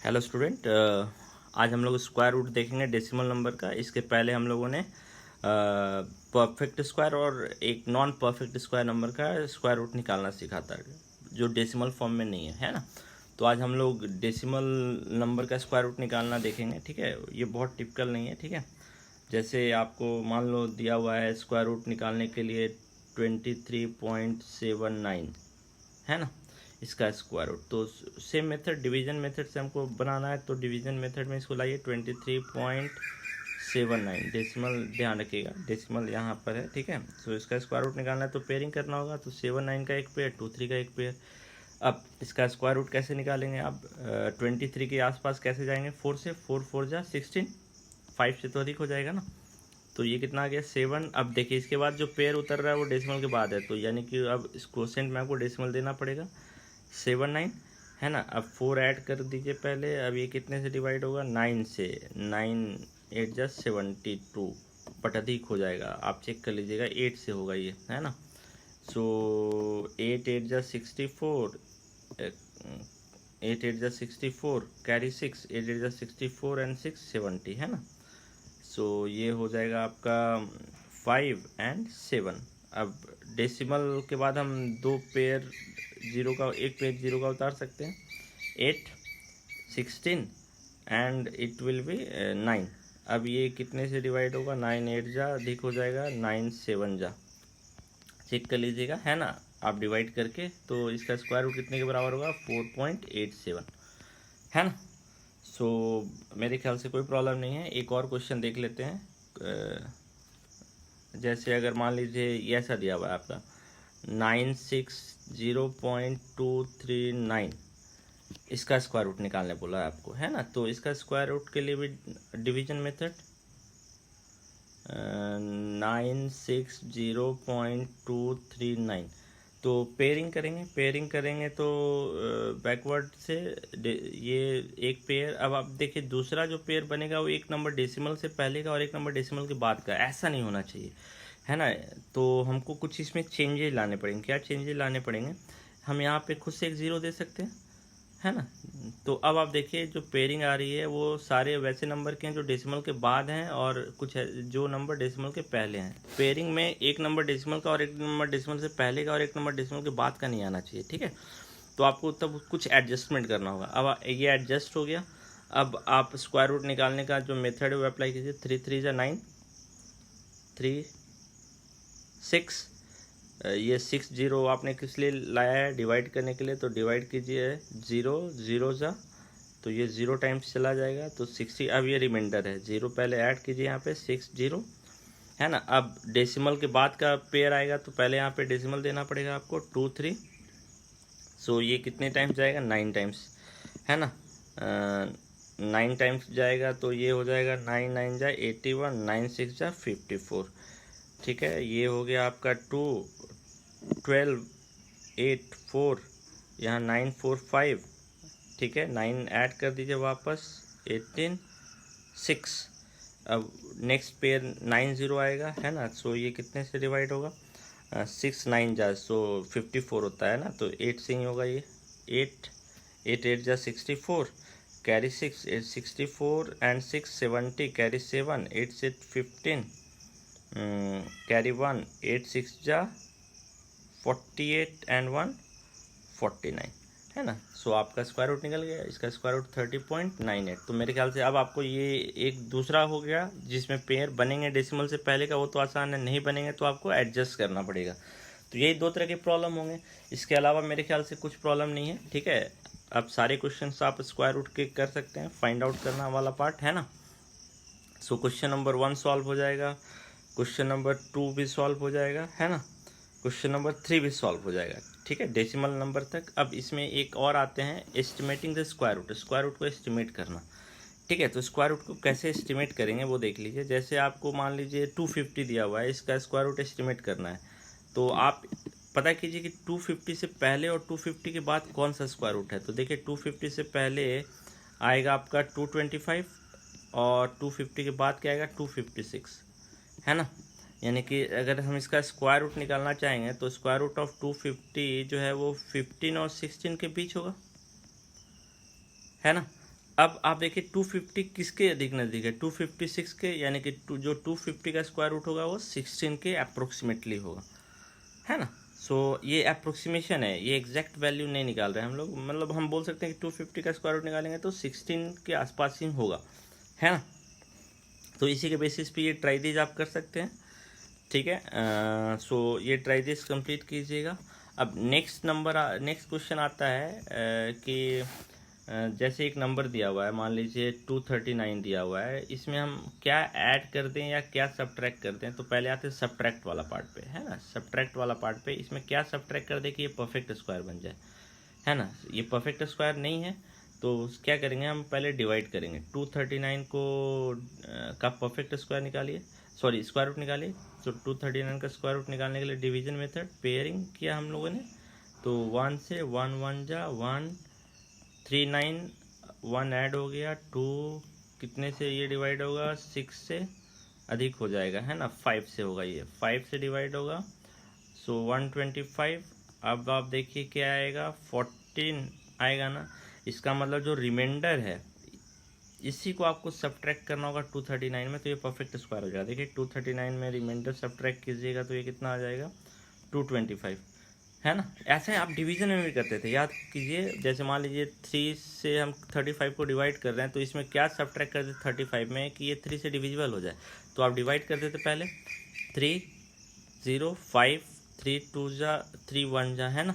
Hello student, आज हम लोग स्क्वायर रूट देखेंगे डेसिमल नंबर का। इसके पहले हम लोगों ने परफेक्ट स्क्वायर और एक नॉन परफेक्ट स्क्वायर नंबर का स्क्वायर रूट निकालना सीखा था, जो डेसिमल फॉर्म में नहीं है ना। तो आज हम लोग डेसिमल नंबर का स्क्वायर रूट निकालना देखेंगे। ठीक है, ये बहुत टिपिकल नहीं है। ठीक है, जैसे आपको मान लो दिया हुआ है स्क्वायर रूट निकालने के लिए 23.79 है ना, इसका स्क्वायर रूट। तो सेम मेथड डिवीजन मेथड से हमको बनाना है। तो डिवीजन मेथड में इसको लाइए 23.79 डेसिमल, ध्यान रखिएगा डेसिमल यहाँ पर है। ठीक है, तो इसका स्क्वायर रूट निकालना है तो पेयरिंग करना होगा। तो 79 का एक पेयर, 23 का एक पेयर। अब इसका स्क्वायर रूट कैसे निकालेंगे आप? 23 के आसपास कैसे जाएंगे? 4 से, 4 4 जा 16, 5 से तो अधिक हो जाएगा ना। तो ये कितना आ गया? 7। अब देखिए इसके बाद जो पेयर उतर रहा है वो डेसिमल के बाद है, तो यानी कि अब इस क्वोशेंट में आपको डेसिमल देना पड़ेगा 7 9 है ना। अब 4 ऐड कर दीजिए पहले। अब ये कितने से डिवाइड होगा? 9 से। 9 8 जा 72, बट अधिक हो जाएगा, आप चेक कर लीजिएगा। 8 से होगा ये, है ना। सो 8 8 जा 64, 8 8 जा 64, कैरी 6, 8 8 जा 64 एंड 6 70, है ना। सो ये हो जाएगा आपका 5 एंड 7। अब डेसिमल के बाद हम दो पेयर जीरो का, एक पेयर जीरो का उतार सकते हैं। 8 16 एंड इट विल बी 9। अब ये कितने से डिवाइड होगा? 9 8 जा, अधिक हो जाएगा 9 7 जा, चेक कर लीजिएगा, है ना। आप डिवाइड करके तो इसका स्क्वायर रूट कितने के बराबर होगा? 4.87, है ना। सो मेरे ख्याल से कोई प्रॉब्लम नहीं है। एक और क्वेश्चन देख लेते हैं। जैसे अगर मान लीजिए ये ऐसा दिया हुआ है आपका 960.239, इसका स्क्वायर रूट निकालने बोला है आपको, है ना। तो इसका स्क्वायर रूट के लिए भी डिवीजन मेथड 960.239, तो पेयरिंग करेंगे तो बैकवर्ड से ये एक पेयर। अब आप देखिए दूसरा जो पेयर बनेगा वो एक नंबर डेसिमल से पहले का और एक नंबर डेसिमल के बाद का, ऐसा नहीं होना चाहिए, है ना। तो हमको कुछ इसमें चेंजेस लाने पड़ेंगे। क्या चेंजेस लाने पड़ेंगे? हम यहाँ पे खुद से एक ज़ीरो दे सकते हैं, है ना। तो अब आप देखिए जो पेयरिंग आ रही है वो सारे वैसे नंबर के हैं जो डेसिमल के बाद हैं, और कुछ है जो नंबर डेसिमल के पहले हैं। पेयरिंग में एक नंबर डेसिमल का और एक नंबर डेसिमल से पहले का और एक नंबर डेसिमल के बाद का नहीं आना चाहिए। ठीक है, तो आपको तब कुछ एडजस्टमेंट करना होगा। अब ये एडजस्ट हो गया। अब आप स्क्वायर रूट निकालने का जो मेथड है वो अप्लाई कीजिए। 3 3 जा 9, 3 6, ये 6 0 आपने किस लिए लाया है? डिवाइड करने के लिए। तो डिवाइड कीजिए 0 0 जा, तो ये 0 टाइम्स चला जाएगा तो 60। अब ये रिमाइंडर है, 0 पहले ऐड कीजिए यहाँ पे 6 0, है ना। अब डेसिमल के बाद का पेयर आएगा तो पहले यहाँ पे डेसिमल देना पड़ेगा आपको 2 3। सो ये कितने टाइम्स जाएगा? 9 टाइम्स, है ना। 9 टाइम्स जाएगा तो ये हो जाएगा 9 9 जा 81, 9 6 जा 54। ठीक है, ये हो गया आपका 2 12 8 4, यहाँ 9 4 5। ठीक है, 9 ऐड कर दीजिए वापस 18 6। अब नेक्स्ट पेयर 9 0 आएगा, है ना। सो ये कितने से डिवाइड होगा? 6 9 जा, सो 54 होता है ना, तो 8 से ही होगा ये। 8 8 8 जा 64, कैरी 6, 8 64 एंड 6 70, कैरी 7, 8 से 15, कैरी 1, 8 6 जा 48 एंड 1 49, है ना। सो आपका स्क्वायर रूट निकल गया। इसका स्क्वायर रूट 30.98। तो मेरे ख्याल से अब आपको ये एक दूसरा हो गया जिसमें पेयर बनेंगे डेसिमल से पहले का, वो तो आसान है। नहीं बनेंगे तो आपको एडजस्ट करना पड़ेगा। तो यही दो तरह के प्रॉब्लम होंगे, इसके अलावा मेरे ख्याल से कुछ प्रॉब्लम नहीं है। ठीक है, अब सारे क्वेश्चन आप स्क्वायर रूट के कर सकते हैं, फाइंड आउट करना वाला पार्ट, है ना। सो क्वेश्चन नंबर 1 सॉल्व हो जाएगा, क्वेश्चन नंबर 2 भी सॉल्व हो जाएगा, है ना। क्वेश्चन नंबर 3 भी सॉल्व हो जाएगा। ठीक है, डेसिमल नंबर तक। अब इसमें एक और आते हैं, estimating the square root, square root को एस्टिमेट करना। ठीक है, तो स्क्वायर रूट को कैसे एस्टिमेट करेंगे वो देख लीजिए। जैसे आपको मान लीजिए 250 दिया हुआ है, इसका स्क्वायर रूट एस्टिमेट करना है, तो आप पता कीजिए कि 250 से पहले और 250 के बाद कौन सा स्क्वायर रूट है। तो देखिए 250 से पहले आएगा आपका 225, और 250 के बाद क्या आएगा? 256, है ना। यानी कि अगर हम इसका स्क्वायर रूट निकालना चाहेंगे तो स्क्वायर रूट ऑफ 250 जो है वो 15 और 16 के बीच होगा, है ना। अब आप देखिए 250 किसके अधिक नज़दीक है, 256 के, यानी कि जो 250 का स्क्वायर रूट होगा वो 16 के अप्रोक्सीमेटली होगा, है ना। सो ये अप्रोक्सीमेशन है, ये एग्जैक्ट वैल्यू नहीं निकाल रहे हैं हम लोग, मतलब हम बोल सकते हैं कि 250 का स्क्वायर रूट निकालेंगे तो 16 के आसपास ही होगा, है ना। तो इसी के बेसिस पे ये ट्राई दीज आप कर सकते हैं, ठीक है। सो ये ट्राई दिस कंप्लीट कीजिएगा। अब नेक्स्ट क्वेश्चन आता है कि जैसे एक नंबर दिया हुआ है, मान लीजिए 239 दिया हुआ है, इसमें हम क्या ऐड कर दें या क्या सब्ट्रैक्ट कर दें। तो पहले आते हैं सब्ट्रैक्ट वाला पार्ट पे, है ना। सब्ट्रैक्ट वाला पार्ट पे इसमें क्या सब्ट्रैक्ट कर दें कि ये परफेक्ट स्क्वायर बन जाए, है ना। ये परफेक्ट स्क्वायर नहीं है तो क्या करेंगे, हम पहले डिवाइड करेंगे 239 को का परफेक्ट स्क्वायर निकालिए, सॉरी स्क्वायर रूट निकालिए। तो 239 का स्क्वायर रूट निकालने के लिए डिवीजन मेथड पेयरिंग किया हम लोगों ने, तो 1 से 1 1 जा 1, 3 9 1 ऐड हो गया, 2 कितने से ये डिवाइड होगा, 6 से अधिक हो जाएगा, है ना, 5 से होगा, ये 5 से डिवाइड होगा, सो 125। अब आप देखिए क्या आएगा, 14 आएगा ना। इसका मतलब जो रिमाइंडर है इसी को आपको सब्ट्रैक्ट करना होगा 239 में, तो ये परफेक्ट स्क्वायर हो जाएगा। देखिए 239 में रिमाइंडर सब्ट्रैक्ट कीजिएगा तो ये कितना आ जाएगा, 225, है ना। ऐसे आप डिवीजन में भी करते थे, याद कीजिए। जैसे मान लीजिए 3 से हम 35 को डिवाइड कर रहे हैं, तो इसमें क्या सब्ट्रैक्ट करते 35 में कि ये 3 से डिविजिबल हो जाए, तो आप डिवाइड कर देते पहले 3 0 5 3 2 जा 3 1 जा, है ना,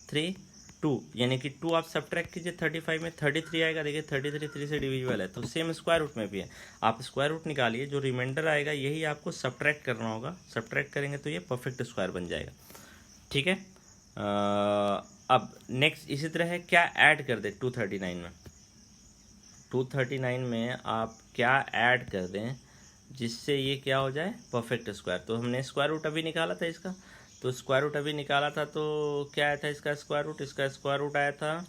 3 2, यानी कि 2 आप सब्ट्रैक्ट कीजिए 35 में, 33 आएगा। देखिए 33 3 से डिविजिबल है, तो सेम स्क्वायर रूट में भी है। आप स्क्वायर रूट निकालिए, जो रिमाइंडर आएगा यही आपको सब्ट्रैक्ट करना होगा। सब्ट्रैक्ट करेंगे तो ये परफेक्ट स्क्वायर बन जाएगा, ठीक है। अब नेक्स्ट इसी तरह है, क्या ऐड कर दे 239 में। 239 में आप क्या ऐड कर दें जिससे ये क्या हो जाए, परफेक्ट स्क्वायर। तो हमने स्क्वायर रूट अभी निकाला था इसका, तो स्क्वायर रूट अभी निकाला था, तो क्या आया था इसका स्क्वायर रूट, इसका स्क्वायर रूट आया था,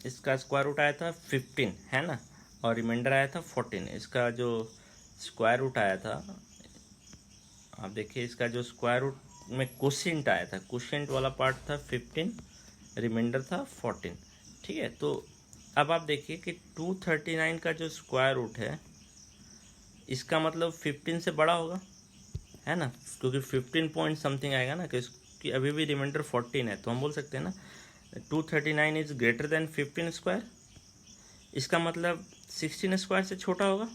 इसका स्क्वायर रूट आया था 15, है ना, और रिमाइंडर आया था 14। इसका जो स्क्वायर रूट आया था, आप देखिए इसका जो स्क्वायर रूट में कोशिएंट आया था, कोशिएंट वाला पार्ट था 15, रिमाइंडर था 14, ठीक है। तो अब आप देखिए कि 239 का जो स्क्वायर रूट है इसका मतलब 15 से बड़ा होगा, है ना, क्योंकि 15 पॉइंट समथिंग आएगा ना, कि इसकी अभी भी रिमाइंडर 14 है, तो हम बोल सकते हैं ना 239 इज ग्रेटर देन 15 स्क्वायर। इसका मतलब 16 स्क्वायर से छोटा होगा।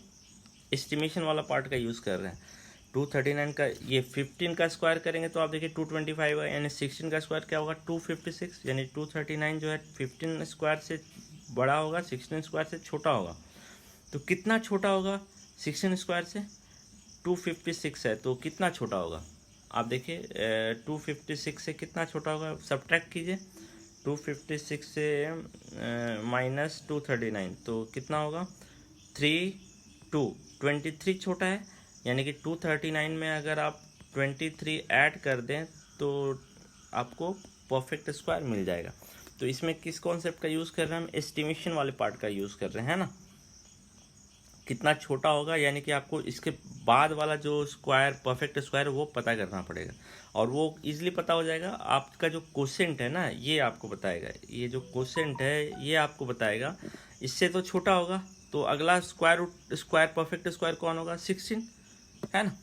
एस्टिमेशन वाला पार्ट का यूज़ कर रहे हैं। 239 का ये 15 का स्क्वायर करेंगे तो आप देखिए 225 होगा, यानी 16 का स्क्वायर क्या होगा, 256, यानी 239 जो है 15 स्क्वायर से बड़ा होगा, 16 स्क्वायर से छोटा होगा। तो कितना छोटा होगा 16 स्क्वायर से, 256 है, तो कितना छोटा होगा आप देखिए, 256 से कितना छोटा होगा, सब्ट्रैक्ट कीजिए 256 से माइनस 239, तो कितना होगा 23 छोटा है, यानी कि 239 में अगर आप 23 ऐड कर दें तो आपको परफेक्ट स्क्वायर मिल जाएगा। तो इसमें किस कॉन्सेप्ट का यूज़ कर रहे हैं हम, एस्टिमेशन वाले पार्ट का यूज़ कर रहे हैं, है ना। कितना छोटा होगा, यानी कि आपको इसके बाद वाला जो स्क्वायर परफेक्ट स्क्वायर है वो पता करना पड़ेगा, और वो इजीली पता हो जाएगा। आपका जो कोसेंट है ना ये आपको बताएगा, ये जो कोसेंट है ये आपको बताएगा। इससे तो छोटा होगा, तो अगला स्क्वायर परफेक्ट स्क्वायर कौन होगा, 16, है ना।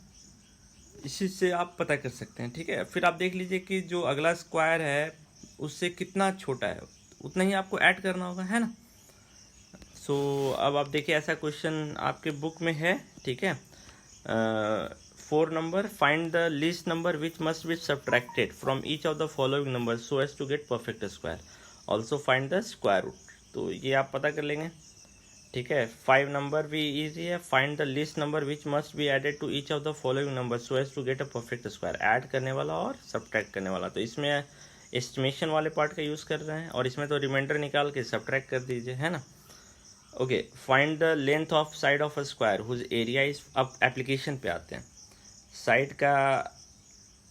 इसी से आप पता कर सकते हैं, ठीक है। फिर आप देख लीजिए कि जो अगला स्क्वायर है उससे कितना छोटा है, उतना ही आपको ऐड करना होगा, है ना। सो अब आप देखिए ऐसा क्वेश्चन आपके बुक में है, ठीक है। 4 number, find the least number which must be subtracted from each of the following number so as to get perfect square, also find the square root. तो ये आप पता कर लेंगे, ठीक है। 5 नंबर भी इजी है, find the least number which must be added to each of the following number so as to get a perfect square, add करने वाला और सब्ट्रैक्ट करने वाला। तो इसमें एस्टिमेशन वाले पार्ट का यूज़ कर रहे हैं, और इसमें तो रिमाइंडर निकाल के सब्ट्रैक्ट कर दीजिए, है ना। Okay, find the length of side of a square whose area is, अब एप्लीकेशन पे आते हैं। साइड का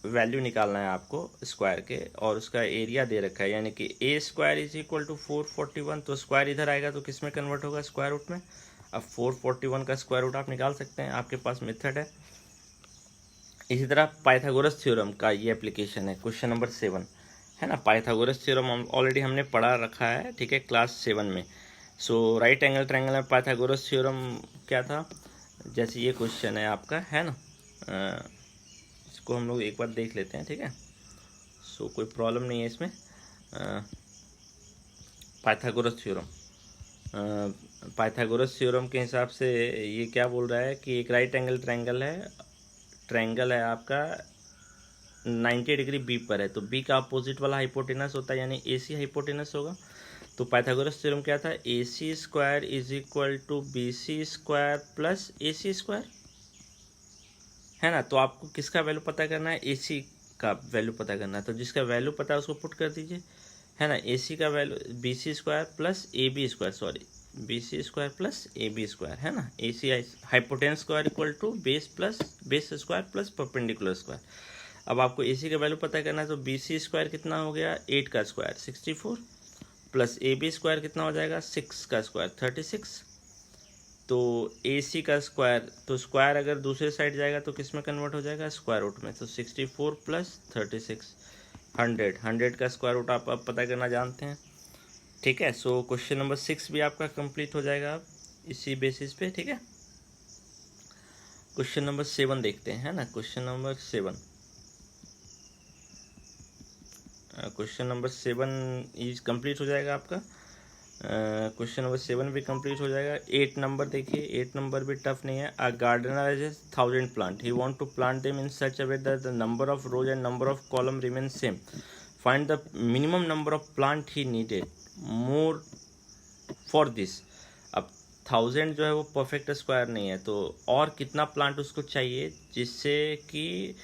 वैल्यू निकालना है आपको स्क्वायर के, और उसका एरिया दे रखा है, यानी कि ए स्क्वायर इज इक्वल टू 441, तो स्क्वायर इधर आएगा तो किस में कन्वर्ट होगा, स्क्वायर रूट में। अब 441 का स्क्वायर रूट आप निकाल सकते हैं, आपके पास मेथड है। इसी तरह पाइथागोरस थ्योरम का ये एप्लीकेशन है, क्वेश्चन नंबर 7, है ना। पाइथागोरस थ्योरम ऑलरेडी हमने पढ़ा रखा है, ठीक है, क्लास 7 में। सो राइट एंगल ट्रायंगल में पाइथागोरस थ्योरम क्या था, जैसे ये क्वेश्चन है आपका, है ना, इसको हम लोग एक बार देख लेते हैं, ठीक है। सो कोई प्रॉब्लम नहीं है इसमें। पाइथागोरस थ्योरम, पाइथागोरस थ्योरम के हिसाब से ये क्या बोल रहा है कि एक राइट एंगल ट्रायंगल है आपका 90 डिग्री बी पर है, तो बी का अपोजिट वाला हाइपोटेनस होता है, यानी AC हाइपोटेनस होगा। तो पाइथागोरस थ्योरम क्या था, AC square is equal to BC square plus AC square, है ना। तो आपको किसका वैल्यू पता करना है, AC का वैल्यू पता करना है। तो जिसका वैल्यू पता है उसको पुट कर दीजिए, है ना। AC का value BC square plus AB square, sorry BC square plus AB square, है ना। AC hypotenuse square equal to base square plus perpendicular square. अब आपको AC का वैल्यू पता करना है, तो BC स्क्वायर कितना हो गया, 8 का स्क्वायर 64, प्लस AB स्क्वायर कितना हो जाएगा, 6 का स्क्वायर 36। तो AC का स्क्वायर, तो स्क्वायर अगर दूसरे साइड जाएगा तो किस में कन्वर्ट हो जाएगा, स्क्वायर रूट में। तो 64 प्लस 36 100 का स्क्वायर रूट आप पता करना जानते हैं, ठीक है। सो क्वेश्चन नंबर 6 भी आपका कंप्लीट हो जाएगा आप इसी बेसिस पे, ठीक है। क्वेश्चन नंबर 7 देखते हैं, है ना। क्वेश्चन नंबर 7 इज कंप्लीट हो जाएगा आपका। क्वेश्चन नंबर 7 भी कंप्लीट हो जाएगा। 8 नंबर देखिए, 8 नंबर भी टफ नहीं है। A gardener has 1000 plant, he want to plant them in such a way that the number of rows and number of column remain same, find the minimum number of plant he needed more for this. अब 1000 जो है वो perfect square नहीं है, तो और कितना plant उसको चाहिए जिससे कि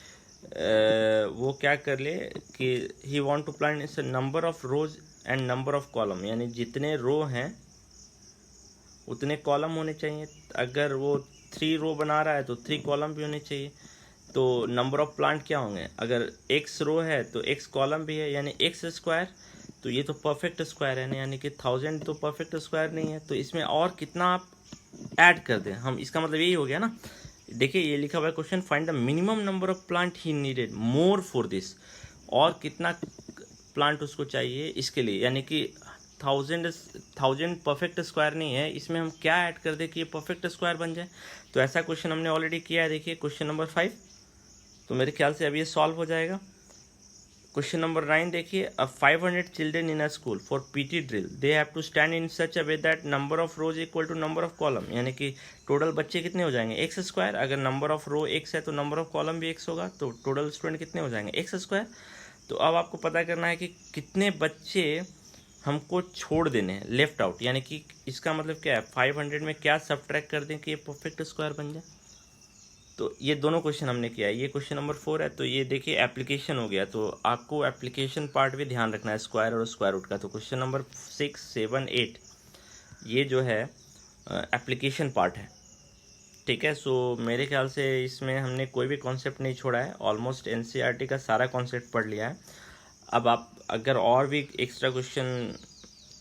वो क्या कर ले कि ही वांट टू प्लांट इस number of rows and number of column, यानी जितने रो हैं उतने कॉलम होने चाहिए। अगर वो 3 रो बना रहा है तो 3 कॉलम भी होने चाहिए। तो नंबर ऑफ प्लांट क्या होंगे, अगर x रो है तो x कॉलम भी है, यानी x स्क्वायर। तो ये तो परफेक्ट स्क्वायर है, यानी कि 1000 तो परफेक्ट स्क्वायर नहीं है, तो इसमें और कितना आप ऐड कर दें हम, इसका मतलब यही हो गया ना। देखिए ये लिखा हुआ है question, find the minimum number of plant he needed more for this, और कितना प्लांट उसको चाहिए इसके लिए, यानी कि 1000 परफेक्ट स्क्वायर नहीं है, इसमें हम क्या ऐड कर दें कि ये परफेक्ट स्क्वायर बन जाए। तो ऐसा क्वेश्चन हमने ऑलरेडी किया है, देखिए क्वेश्चन नंबर 5। तो मेरे ख्याल से अब ये सॉल्व हो जाएगा। क्वेश्चन नंबर 9 देखिए, a 500 children in a school for PT drill, they have to stand in such a way that number of rows equal to number of column, यानी कि टोटल बच्चे कितने हो जाएंगे, x स्क्वायर। अगर नंबर ऑफ रो x है तो नंबर ऑफ कॉलम भी x होगा, तो टोटल स्टूडेंट कितने हो जाएंगे, x स्क्वायर। तो अब आपको पता करना है कि कितने बच्चे हमको छोड़ देने हैं, लेफ्ट आउट, यानी कि इसका मतलब क्या है, 500 में क्या सब्ट्रैक्ट कर दें कि ये परफेक्ट स्क्वायर बन जाए। तो ये दोनों क्वेश्चन हमने किया है। ये क्वेश्चन नंबर 4 है, तो ये देखिए एप्लीकेशन हो गया, तो आपको एप्लीकेशन पार्ट भी ध्यान रखना है, स्क्वायर और स्क्वायर रूट का। तो क्वेश्चन नंबर 6, 7, 8 ये जो है एप्लीकेशन पार्ट है, ठीक है। सो मेरे ख्याल से इसमें हमने कोई भी कॉन्सेप्ट नहीं छोड़ा है, ऑलमोस्ट NCERT का सारा कॉन्सेप्ट पढ़ लिया है। अब आप अगर और भी एक्स्ट्रा क्वेश्चन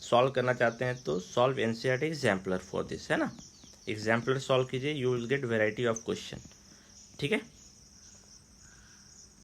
सॉल्व करना चाहते हैं तो solve NCERT exemplar for this, है ना। एग्जाम्पलर सॉल्व कीजिए, you will get variety of question, ठीक है।